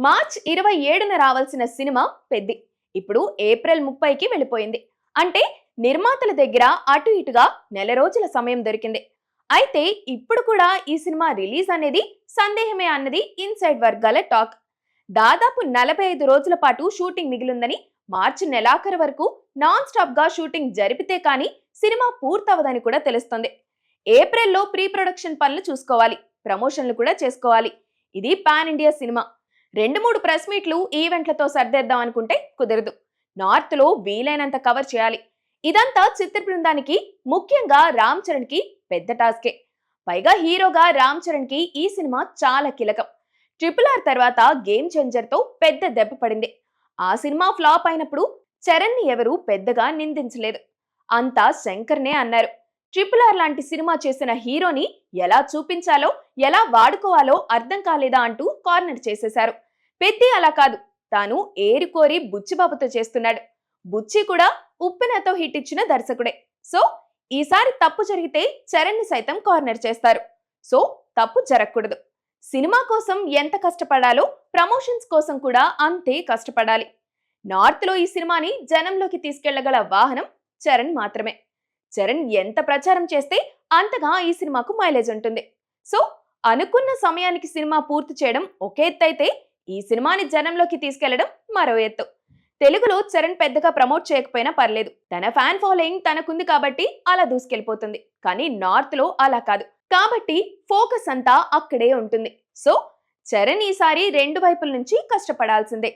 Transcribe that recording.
March 27న రావాల్సిన cinema Peddi ఇప్పుడు April 30కి వెళ్ళిపోయింది. అంటే నిర్మాతల దగ్గర అటు ఇటుగా నెల రోజుల సమయం దొరికింది. అయితే ఇప్పుడు కూడా ఈ సినిమా రిలీజ్ అనేది సందేహమే అన్నది ఇన్సైడ్ వర్గాల టాక్. దాదాపు 45 రోజుల పాటు షూటింగ్ మిగిలిందని, మార్చి నెలాఖరు వరకు నాన్ స్టాప్ గా షూటింగ్ జరిపితే కానీ సినిమా పూర్తవదని కూడా తెలుస్తుంది. ఏప్రిల్లో ప్రీ ప్రొడక్షన్ పనులు చూసుకోవాలి, ప్రమోషన్లు కూడా చేసుకోవాలి. ఇది పాన్ ఇండియా సినిమా. 2-3 ప్రెస్ మీట్లు, ఈవెంట్లతో సర్దేద్దాం అనుకుంటే కుదరదు. నార్త్ లో వీలైనంత కవర్ చేయాలి. ఇదంతా చిత్ర బృందానికి, ముఖ్యంగా రామ్ చరణ్ కి పెద్ద టాస్కే. పైగా హీరోగా రామ్ చరణ్ కి ఈ సినిమా చాలా కీలకం. RRR తర్వాత గేమ్ చేంజర్ తో పెద్ద దెబ్బ పడింది. ఆ సినిమా ఫ్లాప్ అయినప్పుడు చరణ్ ని ఎవరూ పెద్దగా నిందించలేదు. అంతా శంకర్నే అన్నారు. RRR లాంటి సినిమా చేసిన హీరోని ఎలా చూపించాలో, ఎలా వాడుకోవాలో అర్థం కాలేదా అంటూ కార్నర్ చేసేశారు. పెద్ది అలా కాదు, తాను ఏరుకోరి బుచ్చిబాబుతో చేస్తున్నాడు. బుచ్చి కూడా ఉప్పెనతో హిట్ ఇచ్చిన దర్శకుడే. సో ఈసారి తప్పు జరిగితే చరణ్ ని సైతం కార్నర్ చేస్తారు. సో తప్పు జరగకూడదు. సినిమా కోసం ఎంత కష్టపడాలో ప్రమోషన్స్ కోసం కూడా అంతే కష్టపడాలి. నార్త్ లో ఈ సినిమాని జనంలోకి తీసుకెళ్లగల వాహనం చరణ్ మాత్రమే. చరణ్ ఎంత ప్రచారం చేస్తే అంతగా ఈ సినిమాకు మైలేజ్ ఉంటుంది. సో అనుకున్న సమయానికి సినిమా పూర్తి చేయడం ఒక ఎత్తు అయితే, ఈ సినిమాని జనంలోకి తీసుకెళ్లడం మరో ఎత్తు. తెలుగులో చరణ్ పెద్దగా ప్రమోట్ చేయకపోయినా పర్లేదు, తన ఫ్యాన్ ఫాలోయింగ్ తనకుంది కాబట్టి అలా దూసుకెళ్లిపోతుంది. కానీ నార్త్ లో అలా కాదు, కాబట్టి ఫోకస్ అంతా అక్కడే ఉంటుంది. సో చరణ్ ఈసారి రెండు వైపుల నుంచి కష్టపడాల్సిందే.